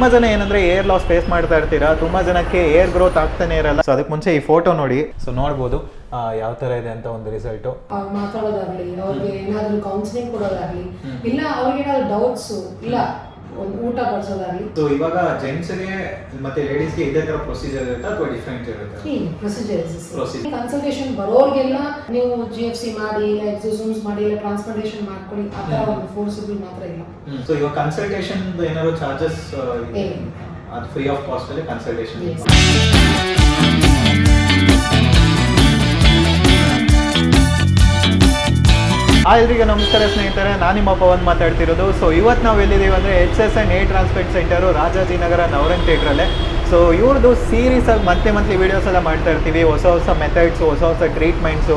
ತುಂಬಾ ಜನ ಏನಂದ್ರೆ ಏರ್ ಲಾಸ್ ಫೇಸ್ ಮಾಡ್ತಾ ಇರ್ತೀರಾ, ತುಂಬಾ ಜನಕ್ಕೆ ಏರ್ ಗ್ರೋತ್ ಆಗ್ತಾನೆ ಇರಲ್ಲ. ಸೊ ಅದಕ್ಕೆ ಮುಂಚೆ ಈ ಫೋಟೋ ನೋಡಿ, ಸೊ ನೋಡ್ಬೋದು ಯಾವ ತರ ಇದೆ ಅಂತ ಒಂದು ರಿಸಲ್ಟ್. ಮಾತಾಡೋದಾಗ್ಲಿ, ಅವ್ರಿಗೆ ಏನಾದ್ರು ಕೌನ್ಸಿಲಿಂಗ್ ಕೊಡೋದಾಗ್ಲಿ, ಇಲ್ಲ ಅವ್ರಿಗೆ ಏನಾದ್ರು ಡೌಟ್ಸ್ ಇಲ್ಲ ಒಂದು ಊಟ ಬಡಿಸೋದಾಗ್ಲಿ. ಸೊ ಇವಾಗ ಜೆಂಟ್ಸ್ಗೆ ಮತ್ತೆ ಲೇಡೀಸ್ಗೆ ಇದೇ ತರ ಪ್ರೊಸೀಜರ್ ಇರುತ್ತೆ ಅಥವಾ ಡಿಫ್ರೆಂಟ್ ಇರುತ್ತೆ? ಪ್ರೊಸೀಜರ್ ಕನ್ಸಲ್ಟೇಷನ್ ಬರೋರ್ಗೆಲ್ಲ ನೀವು GFC ಮಾಡಿ, ಇಲ್ಲ ಎಕ್ಸೋಸೋಮ್ಸ್ ಮಾಡಿ, ಇಲ್ಲ ಟ್ರಾನ್ಸ್ಪ್ಲಾಂಟೇಷನ್ ಮಾಡ್ಕೊಳ್ಳಿ, ಆ ತರ ಒಂದು ಫೋರ್ಸಿಬಲ್ ಮಾತ್ರ ಇಲ್ಲ. ಸೊ ಇವಾಗ ಕನ್ಸಲ್ಟೇಷನ್ ಏನಾದ್ರು ಚಾರ್ಜಸ್ ಅದು ಫ್ರೀ ಆಫ್ ಕಾಸ್ಟ್ ಅಲ್ಲಿ ಕನ್ಸಲ್ಟೇಷನ್? ಎಲ್ರಿಗೆ ನಮಸ್ಕಾರ ಸ್ನೇಹಿತರೆ, ನಾನು ನಿಮ್ಮ ಪವನ್ ಮಾತಾಡ್ತಿರೋದು. ಸೊ ಇವತ್ತು ನಾವು ಎಲ್ಲಿದ್ದೀವಿ ಅಂದರೆ HSN hair transplant centre, Rajajinagar Navrang ಥಿಯೇಟ್ರಲ್ಲೇ. ಸೊ ಇವ್ರದ್ದು ಸೀರೀಸಾಗಿ ಮಂತ್ಲಿ ವೀಡಿಯೋಸ್ ಎಲ್ಲ ಮಾಡ್ತಾ ಇರ್ತೀವಿ, ಹೊಸ ಮೆಥಡ್ಸು, ಹೊಸ ಟ್ರೀಟ್ಮೆಂಟ್ಸು.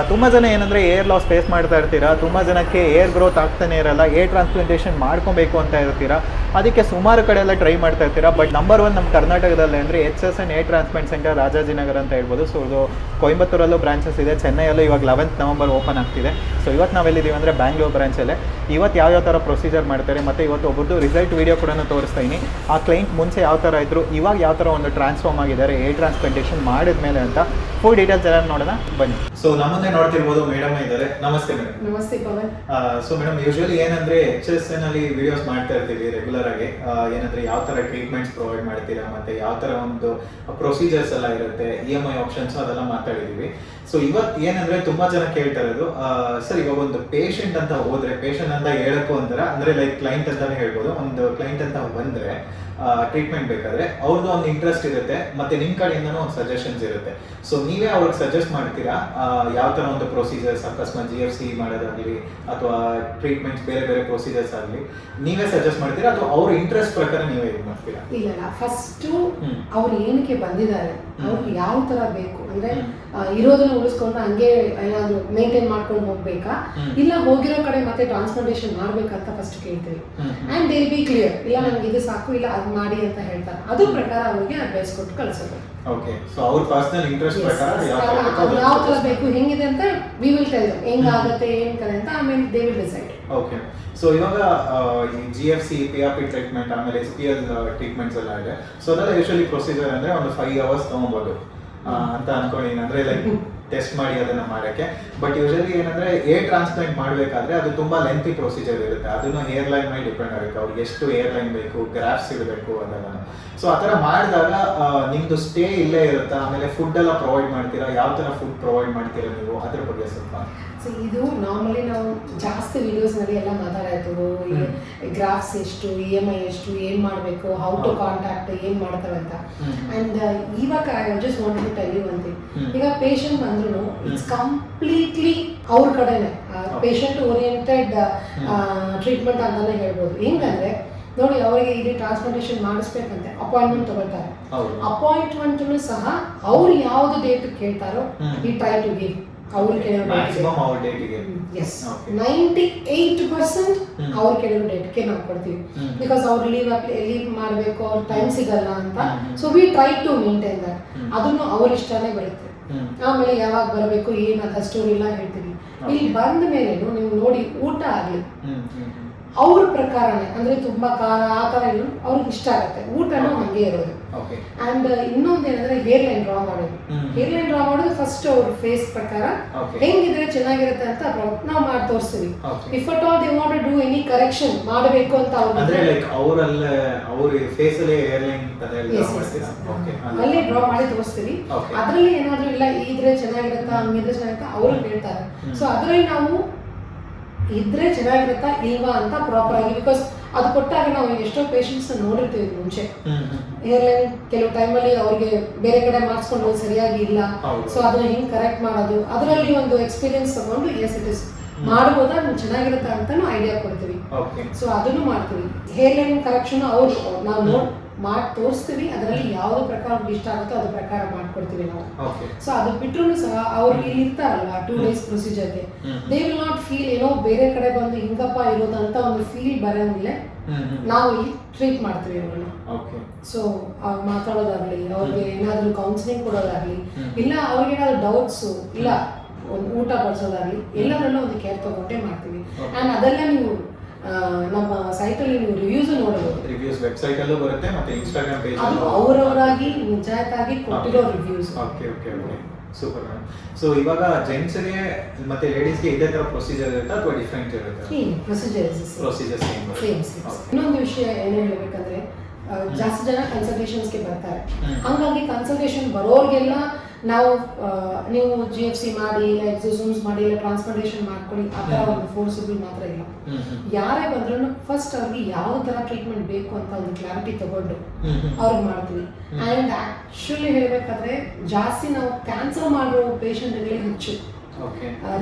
ತುಂಬ ಜನ ಏನಂದರೆ ಏರ್ ಲಾಸ್ ಫೇಸ್ ಮಾಡ್ತಾ ಇರ್ತೀರಾ, ತುಂಬ ಜನಕ್ಕೆ ಏರ್ ಗ್ರೋತ್ ಆಗ್ತಾನೆ ಇರಲ್ಲ, ಏರ್ ಟ್ರಾನ್ಸ್ಪ್ಲಾಂಟೇಷನ್ ಮಾಡ್ಕೊಬೇಕು ಅಂತ ಇರ್ತೀರಾ. ಅದಕ್ಕೆ ಸುಮಾರು ಕಡೆ ಎಲ್ಲ ಟ್ರೈ ಮಾಡ್ತಾ ಇರ್ತೀರಾ. ಬಟ್ ನಂಬರ್ 1 ನಮ್ಮ ಕರ್ನಾಟಕದಲ್ಲಿ ಅಂದರೆ HSN hair transplant centre Rajajinagar ಅಂತ ಹೇಳ್ಬೋದು. ಸೊ ಇದು ಕೊಯಂಬತ್ತೂರಲ್ಲೂ ಬ್ರಾಂಚಸ್ ಇದೆ, ಚೆನ್ನೈಯಲ್ಲೂ ಇವಾಗ 11th ನವಂಬರ್ ಓಪನ್ ಆಗ್ತಿದೆ. ಸೊ ಇವತ್ತು ನಾವೆಲ್ಲಿದ್ದೀವಿ ಅಂದರೆ ಬ್ಯಾಂಗ್ಳೂರ್ ಬ್ರಾಂಚಲ್ಲೇ. ಇವತ್ತು ಯಾವ ಥರ ಪ್ರೊಸೀಜರ್ ಮಾಡ್ತಾರೆ, ಮತ್ತು ಇವತ್ತು ಒಬ್ಬರದ್ದು ರಿಸಲ್ಟ್ ವೀಡಿಯೋ ಕೂಡ ತೋರಿಸ್ತಾ ಇದ್ದೀನಿ. ಆ ಕ್ಲೈಂಟ್ ಮುಂಚೆ ಯಾವ ಥರ ಇದ್ದರು, ಇವಾಗ ಯಾವ ಥರ ಒಂದು ಟ್ರಾನ್ಸ್ಫಾರ್ಮ್ ಆಗಿದ್ದಾರೆ ಏರ್ ಟ್ರಾನ್ಸ್ಪ್ಲಾಂಟೇಷನ್ ಮಾಡಿದ್ಮೇಲೆ ಅಂತ ಫುಲ್ ಡೀಟೇಲ್ಸ್ ಎಲ್ಲ ನೋಡೋಣ ಬನ್ನಿ. ಸೊ ನಮ್ಮನ್ನೇ ನೋಡ್ತಿರ್ಬೋದು, ಮೇಡಮ್ ಇದ್ದಾರೆ. ನಮಸ್ತೆ ಮೇಡಮ್. ನಮಸ್ತೆ ಪವನ್. ಸೊ ಮೇಡಮ್, ಯೂಶುವಲಿ ಏನಂದ್ರೆ HSN ಅಲ್ಲಿ ವಿಡಿಯೋಸ್ ಮಾಡ್ತಾ ಇರ್ತೀವಿ ರೆಗ್ಯುಲರ್ ಆಗಿ. ಏನಂದ್ರೆ ಯಾವ ತರ ಟ್ರೀಟ್ಮೆಂಟ್ಸ್ ಪ್ರೊವೈಡ್ ಮಾಡ್ತೀರಾ, ಮತ್ತೆ ಯಾವ ತರ ಒಂದು ಪ್ರೊಸೀಜರ್ಸ್ ಎಲ್ಲ ಇರುತ್ತೆ, EMI ಆಪ್ಷನ್ಸ್ ಅದೆಲ್ಲ ಮಾತಾಡಿದೀವಿ. ಸೊ ಇವತ್ತು ಏನಂದ್ರೆ ತುಂಬಾ ಜನ ಕೇಳ್ತಾ ಇರೋದು, ಸರ್ ಇವಾಗ ಒಂದು ಪೇಷಂಟ್ ಅಂತ ಹೋದ್ರೆ, ಪೇಷಂಟ್ ಅಂತ ಹೇಳಕ್ಕೂ ಅಂತಾರ ಅಂದ್ರೆ ಲೈಕ್ ಕ್ಲೈಂಟ್ ಅಂತಾನೆ ಹೇಳ್ಬೋದು. ಒಂದು ಕ್ಲೈಂಟ್ ಅಂತ ಬಂದ್ರೆ ಟ್ರೀಟ್ಮೆಂಟ್ ಬೇಕಾದ್ರೆ ಅವ್ರದ್ದು ಒಂದು ಇಂಟ್ರೆಸ್ಟ್ ಇರುತ್ತೆ, ಮತ್ತೆ ನಿಮ್ ಕಡೆಯಿಂದನೂ ಒಂದು ಸಜೆಷನ್ಸ್ ಇರುತ್ತೆ. ಸೊ ನೀವೇ ಅವ್ರಿಗೆ ಸಜೆಸ್ಟ್ ಮಾಡ್ತೀರಾ ಯಾವ ತರ ಒಂದು ಪ್ರೊಸೀಜರ್ಸ್, ಅಕಸ್ಮಾತ್ GFC ಮಾಡೋದಾಗ್ಲಿ ಅಥವಾ ಟ್ರೀಟ್ಮೆಂಟ್ಸ್ ಬೇರೆ ಪ್ರೊಸೀಜರ್ಸ್ ಆಗಲಿ, ನೀವೇ ಸಜೆಸ್ಟ್ ಮಾಡ್ತೀರಾ ಅಥವಾ ಅವ್ರ ಇಂಟ್ರೆಸ್ಟ್ ಪ್ರಕಾರ ನೀವೇ ಇದು ಮಾಡ್ತೀರಾ? ಇಲ್ಲ, ಫಸ್ಟ್ ಅವ್ರು ಏನಕ್ಕೆ ಬಂದಿದ್ದಾರೆ, ಅವ್ರಿಗೆ ಯಾವ ತರ ಬೇಕು ಅಂದ್ರೆ ಇರೋದನ್ನ ಉಳಿಸ್ಕೊಂಡು ಹಂಗೆ ಏನಾದ್ರು ಮೇಂಟೈನ್ ಮಾಡ್ಕೊಂಡು ಹೋಗ್ಬೇಕಾ, ಇಲ್ಲ ಹೋಗಿರೋ ಕಡೆ ಮತ್ತೆ ಟ್ರಾನ್ಸ್ಪ್ಲಾಂಟೇಷನ್ ಮಾಡ್ಬೇಕಂತ ಫಸ್ಟ್ ಕೇಳ್ತೀವಿ. ಅಂಡ್ ದೇ ಬಿ ಕ್ಲಿಯರ್, ಇಲ್ಲ ನನ್ಗೆ ಇದು ಸಾಕು, ಇಲ್ಲ ಅದು ಮಾಡಿ ಅಂತ ಹೇಳ್ತಾರೆ. ಅದು ಪ್ರಕಾರ ಅವ್ರಿಗೆ ಅಡ್ವೈಸ್ ಕೊಟ್ಟು ಕಳ್ಸೋದು. ಓಕೆ, ಸೊ ಅವ್ರ ಪರ್ಸನಲ್ ಇಂಟ್ರೆಸ್ಟ್ ಪ್ರಕಾರ ಯಾವ ತರ ಬೇಕು, ಹೆಂಗಿದೆ ಅಂತ ವಿ ವಿಲ್ ಟೆಲ್ ದೆಮ್, ಹೆಂಗಾಗುತ್ತೆ ಏನ್ ಕರೆ ಅಂತ, ಆಮೇಲೆ they will decide. Okay, so ಇವಾಗ ಈ GFC, PRP ಟ್ರೀಟ್ಮೆಂಟ್, ಆಮೇಲೆ SPL ಟ್ರೀಟ್ಮೆಂಟ್ಸ್ ಎಲ್ಲ ಇದೆ. ಸೊ ಅದೆಲ್ಲ ಯೂಶುವಲಿ ಪ್ರೊಸೀಜರ್ ಅಂದ್ರೆ ಒಂದು 5 hours ತಗೊಬೋದು ಅಂತ ಅನ್ಕೊಳ್ಳಿ, ಅಂದ್ರೆ ಲೈಕ್ ಟೆಸ್ಟ್ ಮಾಡಿ ಅದನ್ನ ಮಾಡಕ್ಕೆ. ಬಟ್ ಯೂಶಲಿ ಏನಂದ್ರೆ ಏರ್ ಟ್ರಾನ್ಸ್ಪ್ಲಾಂಟ್ ಮಾಡಬೇಕಾದ್ರೆ ಅದು ತುಂಬಾ ಲೆಂತಿ ಪ್ರೊಸೀಜರ್ ಇರುತ್ತೆ. ಅದನ್ನು ಏರ್ ಲೈನ್ ಮೇಲೆ ಡಿಪೆಂಡ್ ಆಗುತ್ತೆ, ಅವ್ರಿಗೆ ಎಷ್ಟು ಏರ್ ಲೈನ್ ಬೇಕು, ಗ್ರಾಫ್ಸ್ ಇರಬೇಕು ಅದೆಲ್ಲ. ಸೊ ಆ ಥರ ಮಾಡಿದಾಗ ನಿಮ್ದು ಸ್ಟೇ ಇಲ್ಲೇ ಇರುತ್ತಾ, ಆಮೇಲೆ ಫುಡ್ ಎಲ್ಲ ಪ್ರೊವೈಡ್ ಮಾಡ್ತೀರಾ, ಯಾವ ಥರ ಫುಡ್ ಪ್ರೊವೈಡ್ ಮಾಡ್ತೀರಾ ನೀವು, ಅದ್ರ ಬಗ್ಗೆ ಸ್ವಲ್ಪ? ಸೊ ಇದು ನಾರ್ಮಲಿ ನಾವು ಜಾಸ್ತಿ ವಿಡಿಯೋಸ್ನಲ್ಲಿ ಎಲ್ಲ ಮಾತಾಡಾಯ್ತು, ಗ್ರಾಫ್ಸ್ ಎಷ್ಟು, EMI ಎಷ್ಟು, ಏನ್ ಮಾಡಬೇಕು, ಹೌ ಟು ಕಾಂಟ್ಯಾಕ್ಟ್, ಏನ್ ಮಾಡ್ತಾರೆ ಅಂತ. ಅಂಡ್ ಇವಾಗ I just wanted to tell you one thing. ಈಗ ಪೇಷಂಟ್ ಬಂದ್ರು ಇಟ್ಸ್ ಕಂಪ್ಲೀಟ್ಲಿ ಅವ್ರ ಕಡೆನೆ ಪೇಷಂಟ್ ಓರಿಯೆಂಟೆಡ್ ಟ್ರೀಟ್ಮೆಂಟ್ ಅಂತಾನೆ ಹೇಳ್ಬೋದು. ಹೆಂಗಂದ್ರೆ ನೋಡಿ, ಅವರಿಗೆ ಇಲ್ಲಿ ಟ್ರಾನ್ಸ್ಪ್ಲಾಂಟೇಷನ್ ಮಾಡಿಸ್ಬೇಕಂತೆ ಅಪಾಯಿಂಟ್ಮೆಂಟ್ ತಗೊಳ್ತಾರೆ. ಅಪಾಯಿಂಟ್ಮೆಂಟ್ ಸಹ ಅವ್ರು ಯಾವ್ದು ಡೇಟ್ ಕೇಳ್ತಾರೋ ಈ ಟ್ರೈ ಟು ಗಿವ್. ಅವ್ರು ಕೇಳೋ 98% ಅವ್ರು ಕೇಳೋ ಡೇಟ್ಗೆ ನಾವು ಕೊಡ್ತೀವಿ. ಬಿಕಾಸ್ ಅವ್ರು ಲೀವ್ ಮಾಡಬೇಕು, ಅವ್ರ ಟೈಮ್ ಸಿಗಲ್ಲ ಅಂತ. So we try to maintain that. ಅದನ್ನು ಅವ್ರ ಇಷ್ಟನೇ ಬರುತ್ತೆ. ಆಮೇಲೆ ಯಾವಾಗ ಬರಬೇಕು ಏನಂತ ಸ್ಟೋರಿ ಎಲ್ಲ ಹೇಳ್ತೀವಿ. ಇಲ್ಲಿ ಬಂದ ಮೇಲೆ ನೀವು ನೋಡಿ, ಊಟ ಆಗಲಿ ಅವ್ರ ಪ್ರಕಾರನೇ, ಅಂದ್ರೆ ತುಂಬಾ ಖಾರ ಆ ತರ ಇಲ್ಲ, ಅವ್ರಿಗೆ ಇಷ್ಟ ಆಗುತ್ತೆ. ಊಟನೂ ಹಂಗೆ ಇರೋದು. ಅಂಡ್ ಇನ್ನೊಂದೇನಂದ್ರೆ ಹೇರ್ ಲೈನ್ ಡ್ರಾ ಮಾಡೋದು. ಹೇರ್ ಲೈನ್ ಡ್ರಾ ಮಾಡೋದು ಫಸ್ಟ್ ಅವ್ರ ಫೇಸ್ ಪ್ರಕಾರ ಹೆಂಗಿದ್ರೆ ಚೆನ್ನಾಗಿರುತ್ತೆ ಅಂತ ನಾವು ಮಾಡಿ ತೋರಿಸ್ತೀವಿ. If at all they want to do any correction ಮಾಡಬೇಕು ಅಂತ ಅಲ್ಲೇ ಡ್ರಾ ಮಾಡಿ ತೋರಿಸ್ತೀವಿ. ಅದ್ರಲ್ಲಿ ಏನಾದ್ರೂ ಇಲ್ಲ ಇದ್ರೆ ಚೆನ್ನಾಗಿರುತ್ತಾ, ಹಂಗಿದ್ರೆ ಚೆನ್ನಾಗಿರುತ್ತಾ ಅವ್ರು ಹೇಳ್ತಾರೆ. ಸೊ ಅದ್ರಲ್ಲಿ ನಾವು ಇದ್ರೆ ಚೆನ್ನಾಗಿರುತ್ತಾ ಇಲ್ವಾ ಅಂತ ಪ್ರಾಪರ್ ಆಗಿ, ಬಿಕಾಸ್ ಅದು ಕೊಟ್ಟಾಗ ನಾವು ಎಷ್ಟೋ ಪೇಷಂಟ್ಸ್ ನೋಡಿರ್ತೀವಿ ಮುಂಚೆ. ಹೇರ್ ಲೈನ್ ಕೆಲವು ಟೈಮಲ್ಲಿ ಅವ್ರಿಗೆ ಬೇರೆ ಕಡೆ ಮಾಡಿಸ್ಕೊಂಡು ಸರಿಯಾಗಿ ಇಲ್ಲ. ಸೊ ಅದನ್ನ ಹೆಂಗ್ ಕರೆಕ್ಟ್ ಮಾಡೋದು, ಅದರಲ್ಲಿ ಒಂದು ಎಕ್ಸ್ಪೀರಿಯನ್ಸ್ ತಗೊಂಡು ಎಸ್ ಇಟ್ ಇಸ್ ಮಾಡ್ಬೋದಾ, ಚೆನ್ನಾಗಿರುತ್ತಾ ಅಂತಾನು ಐಡಿಯಾ ಕೊಡ್ತೀವಿ. ಸೊ ಅದನ್ನು ಮಾಡ್ತೀವಿ. ಹೇರ್ ಲೈನ್ ಕರೆಕ್ಷನ್ ಅವ್ರು ನಾವು ಮಾಡಿ ತೋರಿಸ್ತೀವಿ. ಅದರಲ್ಲಿ ಯಾವ್ದು ಪ್ರಕಾರ ಇಷ್ಟ ಆಗುತ್ತೋ ಅದ್ರ ಪ್ರಕಾರ ಮಾಡ್ಕೊಡ್ತೀವಿ ನಾವು. ಸೊ ಅದು ಬಿಟ್ಟರು ಸಹ ಅವ್ರಿಗೆ ಇಲ್ಲಿ ಇರ್ತಾರಲ್ವಾ 2 days ಪ್ರೊಸೀಜರ್ಗೆ, ದೇ ವಿಲ್ ನಾಟ್ ಫೀಲ್ ಏನೋ ಬೇರೆ ಕಡೆ ಬಂದು ಹಿಂಗಪ್ಪ ಇರೋದು ಅಂತ ಒಂದು ಫೀಲ್ ಬರೋಂಗಿಲ್ಲ. ನಾವು ಇಲ್ಲಿ ಟ್ರೀಟ್ ಮಾಡ್ತೀವಿ ಅವ್ರನ್ನ. ಸೊ ಮಾತಾಡೋದಾಗ್ಲಿ, ಅವ್ರಿಗೆ ಏನಾದ್ರು ಕೌನ್ಸಿಲಿಂಗ್ ಕೊಡೋದಾಗ್ಲಿ, ಇಲ್ಲ ಅವ್ರಿಗೆ ಏನಾದ್ರು ಡೌಟ್ಸ್ ಇಲ್ಲ ಒಂದು ಊಟ ಬಡಿಸೋದಾಗ್ಲಿ, ಎಲ್ಲರಲ್ಲೂ ಒಂದು ಕೇರ್ ತಗೊಂಡೇ ಮಾಡ್ತೀವಿ. ಅಂಡ್ ಅದೆಲ್ಲ ನೀವು ನಮ್ಮ ಸೈಟಲ್ಲಿ ನೀವು ರಿವ್ಯೂಸ್ ನೋಡಬಹುದು. ರಿವ್ಯೂಸ್ ವೆಬ್ಸೈಟ್ ಅಲ್ಲೂ ಬರುತ್ತೆ ಮತ್ತೆ ಇನ್ಸ್ಟಾಗ್ರಾಮ್ ಪೇಜ್ ಅದು ಅವರವರಾಗಿ ನಿಜಾಯಿತಾಗಿ ಕೊಟ್ಟಿರೋ reviews. Okay okay okay super madam. So ಇವಾಗ ಜೆಂಟ್ಸ್ಗೆ ಮತ್ತೆ ಲೇಡೀಸ್ಗೆ ಇದೇ ತರ ಪ್ರೊಸೀಜರ್ ಇರುತ್ತಾ ಅಥವಾ ಡಿಫ್ರೆಂಟ್ ಇರುತ್ತಾ? Procedure same. ಇನ್ನೊಂದು ವಿಷಯ ಏನು ಹೇಳಬೇಕಂದ್ರೆ ಜಾಸ್ತಿ ಜನ ಕನ್ಸಲ್ಟೇಷನ್ಸ್ಗೆ ಬರ್ತಾರೆ. ಹಂಗಾಗಿ ಕನ್ಸಲ್ಟೇಷನ್ ಬರೋರಿಗೆಲ್ಲ ನಾವು ನೀವು GFC ಮಾಡಿ ಇಲ್ಲ ಎಕ್ಸೋಸೋಮ್ಸ್ ಮಾಡಿ ಇಲ್ಲ ಟ್ರಾನ್ಸ್ಪ್ಲಾಂಟೇಷನ್ ಮಾಡ್ಕೊಳ್ಳಿ ಆ ಥರ ಒಂದು ಫೋರ್ಸಬಲ್ ಮಾತ್ರ ಇಲ್ಲ. ಯಾರೇ ಬಂದ್ರೂ ಫಸ್ಟ್ ಅವ್ರಿಗೆ ಯಾವ ಥರ ಟ್ರೀಟ್ಮೆಂಟ್ ಬೇಕು ಅಂತ ಒಂದು ಕ್ಲಾರಿಟಿ ತಗೊಂಡು ಅವ್ರಿಗೆ ಮಾಡ್ತೀವಿ. ಆ್ಯಂಡ್ ಆ್ಯಕ್ಚುಲಿ ಹೇಳಬೇಕಾದ್ರೆ ಜಾಸ್ತಿ ನಾವು ಕ್ಯಾನ್ಸರ್ ಮಾಡೋ ಪೇಷಂಟ್ಗಳಿಗೆ ಹೆಚ್ಚು.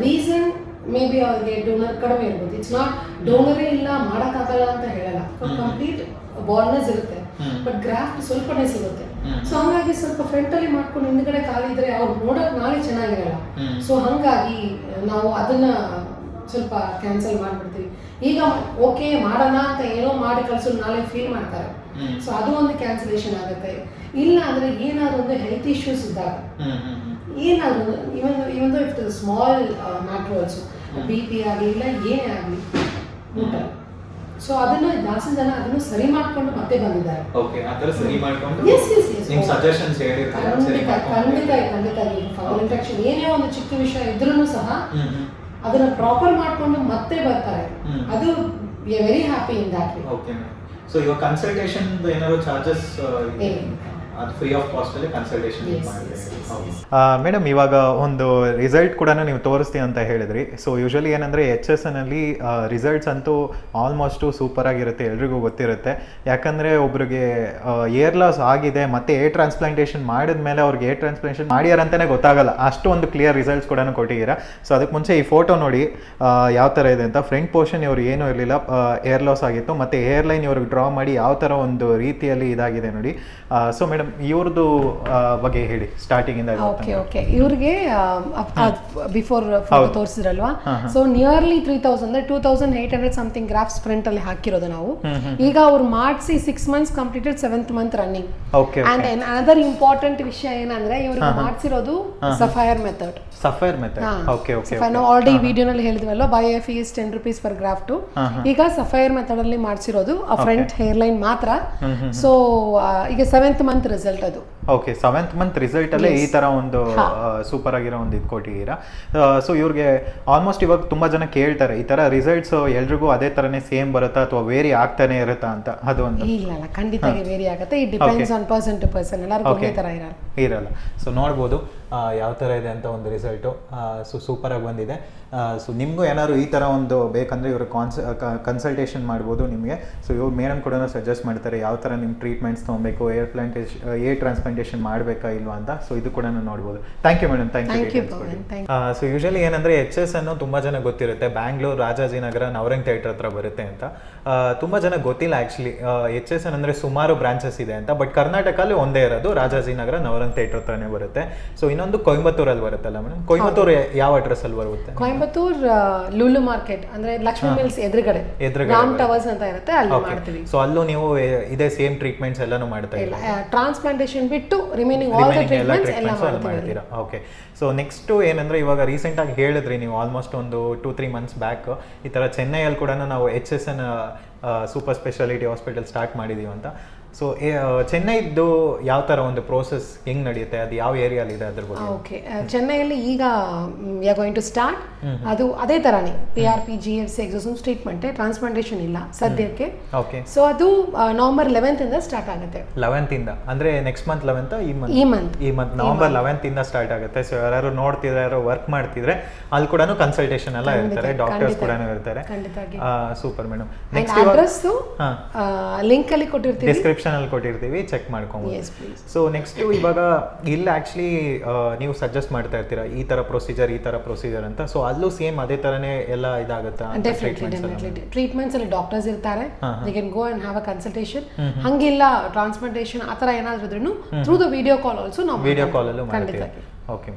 ರೀಸನ್ ಮೇ ಬಿ ಅವ್ರಿಗೆ ಡೋನರ್ ಕಡಿಮೆ ಇರ್ಬೋದು. ಇಟ್ಸ್ ನಾಟ್ ಡೋನರೇ ಇಲ್ಲ ಮಾಡೋಕ್ಕಾಗಲ್ಲ ಅಂತ ಹೇಳಲ್ಲ. ಕಂಪ್ಲೀಟ್ ಬಾಲ್ನೆಸ್ ಇರುತ್ತೆ ಬಟ್ ಗ್ರಾಫ್ಟ್ ಸ್ವಲ್ಪನೇ ಸಿಗುತ್ತೆ. ಸೊ ಹಂಗಾಗಿ ಸ್ವಲ್ಪ ಫ್ರಂಟಲ್ಲಿ ಮಾಡ್ಕೊಂಡು ಹಿಂದ್ಗಡೆ ಖಾಲಿ ಇದ್ರೆ ಅವ್ರು ನೋಡೋಕೆ ನಾಳೆ ಚೆನ್ನಾಗಿರಲ್ಲ. ಸೊ ಹಂಗಾಗಿ ನಾವು ಅದನ್ನ ಸ್ವಲ್ಪ ಕ್ಯಾನ್ಸಲ್ ಮಾಡ್ಬಿಡ್ತೀವಿ. ಈಗ ಓಕೆ ಮಾಡೋಣ ಅಂತ ಏನೋ ಮಾಡಿ ಕಳ್ಸೋದು ನಾಳೆ ಫೀಲ್ ಮಾಡ್ತಾರೆ. ಸೊ ಅದು ಒಂದು ಕ್ಯಾನ್ಸಲೇಷನ್ ಆಗುತ್ತೆ. ಇಲ್ಲ ಅಂದ್ರೆ ಏನಾದ್ರು ಒಂದು ಹೆಲ್ತ್ ಇಶ್ಯೂಸ್ ಇದ್ದಾಗ ಏನಾದ್ರು even if small matter also BP ಆಗಲಿ ಇಲ್ಲ ಏನೇ ಆಗಲಿ ಊಟ. ಸೊ ಅದನ್ನ ಜಾಸ್ತಿ ಜನ ಅದನ್ನು ಸರಿ ಮಾಡ್ಕೊಂಡು ಮತ್ತೆ ಬಂದಿದ್ದಾರೆ. ಓಕೆ ಆ ತರ ಸರಿ ಮಾಡ್ಕೊಂಡು ನಿಮ್ಮ ಸಜೆಷನ್ಸ್ ಹೇಳಿರ್ತಾರೆ. ಖಂಡಿತ ಫಂಗಲ್ ಇನ್ಫೆಕ್ಷನ್ ಏನೇ ಒಂದು ಚಿಕ್ಕ ವಿಷಯ ಇದ್ರೂ ಸಹ ಅದನ್ನ ಪ್ರಾಪರ್ ಮಾಡ್ಕೊಂಡು ಮತ್ತೆ ಬರ್ತಾರೆ. ಅದು we are very happy in that way. Okay so ಇವಾಗ ಕನ್ಸಲ್ಟೇಷನ್ ಏನಾದ್ರು ಚಾರ್ಜಸ್ ಅದು ಫ್ರೀ ಆಫ್ ಕಾಸ್ಟ್ ಅಲ್ಲಿ ಕನ್ಸಲ್ಟೇಷನ್ ಮಾಡ್ತೀವಿ. ಮೇಡಮ್ ಇವಾಗ ಒಂದು ರಿಸಲ್ಟ್ ಕೂಡ ನೀವು ತೋರಿಸ್ತೀವಿ ಅಂತ ಹೇಳಿದ್ರಿ. ಸೊ ಯೂಶಲಿ ಏನಂದರೆ HSN ಅಲ್ಲಿ ರಿಸಲ್ಟ್ಸ್ ಅಂತೂ ಆಲ್ಮೋಸ್ಟು ಸೂಪರ್ ಆಗಿರುತ್ತೆ, ಎಲ್ರಿಗೂ ಗೊತ್ತಿರುತ್ತೆ. ಯಾಕಂದರೆ ಒಬ್ರಿಗೆ ಏರ್ ಲಾಸ್ ಆಗಿದೆ ಮತ್ತು ಏರ್ ಟ್ರಾನ್ಸ್ಪ್ಲಾಂಟೇಷನ್ ಮಾಡಿದ್ಮೇಲೆ ಅವ್ರಿಗೆ ಏರ್ ಟ್ರಾನ್ಸ್ಪ್ಲಾಂಟೇಷನ್ ಮಾಡ್ಯಾರ ಅಂತಲೇ ಗೊತ್ತಾಗಲ್ಲ, ಅಷ್ಟು ಒಂದು ಕ್ಲಿಯರ್ ರಿಸಲ್ಟ್ಸ್ ಕೂಡ ಕೊಟ್ಟಿದ್ದೀರಾ. ಸೊ ಅದಕ್ಕೆ ಮುಂಚೆ ಈ ಫೋಟೋ ನೋಡಿ ಯಾವ ಥರ ಇದೆ ಅಂತ. ಫ್ರಂಟ್ ಪೋರ್ಷನ್ ಇವ್ರು ಏನೂ ಇರಲಿಲ್ಲ, ಏರ್ ಲಾಸ್ ಆಗಿತ್ತು, ಮತ್ತು ಏರ್ ಲೈನ್ ಇವ್ರಿಗೆ ಡ್ರಾ ಮಾಡಿ ಯಾವ ಥರ ಒಂದು ರೀತಿಯಲ್ಲಿ ಇದಾಗಿದೆ ನೋಡಿ. ಸೊ ಮೇಡಮ್ ಇವ್ರದ್ದು ಬಗ್ಗೆ ಹೇಳಿ ಸ್ಟಾರ್ಟಿಂಗ್ ಇಂದ. ಓಕೆ ಇವ್ರಿಗೆ ಬಿಫೋರ್ ಫೋಟೋ ತೋರಿಸಿದ್ರಲ್ವಾ, ಸೊ ನಿಯರ್ಲಿ 3000 ಅಂದ್ರೆ 2800 ಸಮಥಿಂಗ್ ಗ್ರಾಫ್ಸ್ ಫ್ರಂಟ್ ಅಲ್ಲಿ ಹಾಕಿರೋದು ನಾವು. ಈಗ ಅವ್ರು ಮಾಡಿಸಿ 6 months completed, 7th month running. And another important ವಿಷಯ ಏನಂದ್ರೆ ಇವ್ರಿಗೆ ಮಾಡಿಸಿರೋದು ಸಫೈರ್ ಮೆಥಡ್. ನಾವು ಆಲ್ರೆಡಿ ವಿಡಿಯೋನಲ್ಲಿ ಹೇಳಿದ್ವಲ್ವಾ, BioFE is 10 rupees per graft. ಈಗ ಸಫೈರ್ ಮೆಥಡ್ ಅಲ್ಲಿ ಮಾಡಿಸಿರೋದು ಆ ಫ್ರಂಟ್ ಹೇರ್ ಲೈನ್ ಮಾತ್ರ. ಸೊ ಈಗ 7th month ರಿಸಲ್ಟ್ ಅದು. ಓಕೆ 7th month ರಿಸಲ್ಟ್ ಅಲ್ಲೇ ಈ ತರ ಒಂದು ಸೂಪರ್ ಆಗಿರೋ ಒಂದು ಇದು ಕೊಟ್ಟಿದ್ದೀರಾ. ಸೊ ಇವ್ರಿಗೆ ಆಲ್ಮೋಸ್ಟ್ ಇವಾಗ ತುಂಬಾ ಜನ ಕೇಳ್ತಾರೆ ಈ ತರ ರಿಸಲ್ಟ್ಸ್ ಎಲ್ರಿಗೂ ಅದೇ ತರನೇ ಸೇಮ್ ಬರುತ್ತಾ ಅಥವಾ ವೇರಿ ಆಗ್ತಾನೆ ಇರುತ್ತಾ ಅಂತ. ಅದು ಒಂದು ಇಲ್ಲ ಖಂಡಿತ ವೇರಿ ಆಗುತ್ತೆ. It depends on person to person, ಎಲ್ಲರಿಗೂ ಒಂದೇ ತರ ಇರಲ್ಲ. ಸೊ ನೋಡ್ಬೋದು ಯಾವ ಥರ ಇದೆ ಅಂತ ಒಂದು ರಿಸಲ್ಟು. ಸೊ ಸೂಪರಾಗಿ ಬಂದಿದೆ. ಸೊ ನಿಮಗೂ ಏನಾದ್ರು ಈ ಥರ ಒಂದು ಬೇಕಂದರೆ ಇವರು ಕನ್ಸಲ್ಟೇಷನ್ ಮಾಡ್ಬೋದು ನಿಮಗೆ. ಸೊ ಇವ್ರು ಮೇಡಮ್ ಕೂಡ ಸಜೆಸ್ಟ್ ಮಾಡ್ತಾರೆ ಯಾವ ಥರ ನಿಮ್ಮ ಟ್ರೀಟ್ಮೆಂಟ್ಸ್ ತೊಗೊಬೇಕು, ಏರ್ ಟ್ರಾನ್ಸ್ಪ್ಲಾಂಟೇಷನ್ ಮಾಡಬೇಕಾ ಇಲ್ವಾ ಅಂತ. ಸೊ ಇದು ಕೂಡ ನೋಡ್ಬೋದು. Thank you madam, thank you. So usually ಏನಂದರೆ HSN ತುಂಬ ಜನ ಗೊತ್ತಿರುತ್ತೆ, ಬ್ಯಾಂಗ್ಳೂರು ರಾಜಾಜಿನಗರ ನವರಂಗ್ ಥಿಯೇಟರ್ ಹತ್ರ ಬರುತ್ತೆ ಅಂತ. ತುಂಬ ಜನ ಗೊತ್ತಿಲ್ಲ ಆ್ಯಕ್ಚುಲಿ HSN ಅಂದರೆ ಸುಮಾರು ಬ್ರಾಂಚಸ್ ಇದೆ ಅಂತ. ಬಟ್ ಕರ್ನಾಟಕಲ್ಲಿ ಒಂದೇ ಇರೋದು, ರಾಜಾಜಿನಗರ ನವರಂಗ್ ಥಿಯೇಟರ್ ಹತ್ರನೇ ಬರುತ್ತೆ. ಸೊ ಇನ್ನೊಂದು ಕೊಯಂಬತ್ತೂರಲ್ಲಿ ಬರುತ್ತಲ್ಲ ಮೇಡಮ್, ಕೊಯಂಬತ್ತೂರು ಯಾವ ಅಡ್ರೆಸ್ ಅಲ್ಲಿ ಬರುತ್ತೆ? ಕೊಯಂಬತ್ತೂರ್ ಲೂಲು ಮಾರ್ಕೆಟ್ ಅಂದ್ರೆ ಲಕ್ಷ್ಮಿ ಮಿಲ್ಸ್ ಎದುರುಗಡೆ ರಾಮ್ ಟವರ್ಸ್ ಅಂತ ಇರುತ್ತೆ, ಅಲ್ಲಿ ಮಾಡ್ತೀವಿ. ಸೊ ಅಲ್ಲೂ ನೀವು ಇದೇ ಸೇಮ್ ಟ್ರೀಟ್ಮೆಂಟ್ಸ್ ಎಲ್ಲಾನು ಮಾಡ್ತಾ ಇಲ್ಲ? ಟ್ರಾನ್ಸ್ಪ್ಲಾಂಟೇಷನ್ ಬಿಟ್ಟು ರಿಮೈನಿಂಗ್ ಆಲ್ ದ ಟ್ರೀಟ್ಮೆಂಟ್ಸ್ ಎಲ್ಲ ಮಾಡ್ತೀರಾ? ಓಕೆ. ಸೊ ನೆಕ್ಸ್ಟ್ ಏನಂದ್ರೆ ಇವಾಗ ರೀಸೆಂಟ್ ಆಗಿ ಹೇಳಿದ್ರಿ ನೀವು ಆಲ್ಮೋಸ್ಟ್ ಒಂದು 2-3 months ಬ್ಯಾಕ್ ಈ ತರ ಚೆನ್ನೈಯಲ್ಲಿ ಕೂಡ ನಾವು HSN super speciality hospital start ಮಾಡಿದೀವಿ ಅಂತ. ಸೊ ಚೆನ್ನೈದು ಯಾವ ಥರ ಒಂದು ಪ್ರೋಸೆಸ್ ಹೆಂಗೆ ನಡೆಯುತ್ತೆ, ಅದು ಯಾವ ಏರಿಯಾಲಿ ಇದೆ ಅದ್ರ ಬಗ್ಗೆ? ಓಕೆ, ಚೆನ್ನೈಯಲ್ಲಿ ಈಗ we are going to start. ಅದು ಅದೇ ಥರನೇ PRP GFC exosomes treatment, transplantation ಇಲ್ಲ ಸದ್ಯಕ್ಕೆ. ಓಕೆ. ಸೊ ಅದು November 11th ಇಂದ ಸ್ಟಾರ್ಟ್ ಆಗುತ್ತೆ. 11th ಇಂದ ಅಂದ್ರೆ ನೆಕ್ಸ್ಟ್ ಮಂತ್ 11th ಈ ಮಂತ್ November 11th ಇಂದ ಸ್ಟಾರ್ಟ್ ಆಗುತ್ತೆ. ಸೊ ಯಾರು ನೋಡ್ತಿದ್ರೆ, ಯಾರು ವರ್ಕ್ ಮಾಡ್ತಿದ್ರೆ ಅಲ್ಲಿ ಕೂಡ ಕನ್ಸಲ್ಟೇಷನ್ ಎಲ್ಲ ಇರ್ತಾರೆ, ಡಾಕ್ಟರ್ಸ್ ಕೂಡ ಇರ್ತಾರೆ. Super madam. Next address link ಅಲ್ಲಿ ಕೊಟ್ಟಿರ್ತೀವಿ, ಡಿಸ್ಕ್ರಿಪ್ಷನ್ ಅಲ್ಲಿ ಕೊಟ್ಟಿರ್ತೀವಿ, ಚೆಕ್ ಮಾಡ್ಕೊಬೋದು. ಸೊ ನೆಕ್ಸ್ಟ್ ಇವಾಗ ಇಲ್ಲಿ ಆಕ್ಚುಲಿ ನೀವು ಸಜೆಸ್ಟ್ ಮಾಡ್ತಾ ಇರ್ತೀರಾ ಈ ತರ ಪ್ರೊಸೀಜರ್ ಅಂತ. ಸೊ ಅಲ್ಲೂ ಸೇಮ್ ಅದೇ ತರನೇ ಎಲ್ಲ ಇದಾಗುತ್ತಾ? ಟ್ರೀಟ್ಮೆಂಟ್ಸ್ ಅಲ್ಲಿ ಡಾಕ್ಟರ್ಸ್ ಇರ್ತಾರೆ, they can go and have a consultation. ಹಂಗಿಲ್ಲ ಟ್ರಾನ್ಸ್ಪ್ಲಾಂಟೇಷನ್ ಆ ತರ ಏನಾದ್ರೂ through the video call also ನಾವು ವಿಡಿಯೋ ಕಾಲ್ ಅಲ್ಲೂ ಮಾಡ್ತೀವಿ. ಓಕೆ.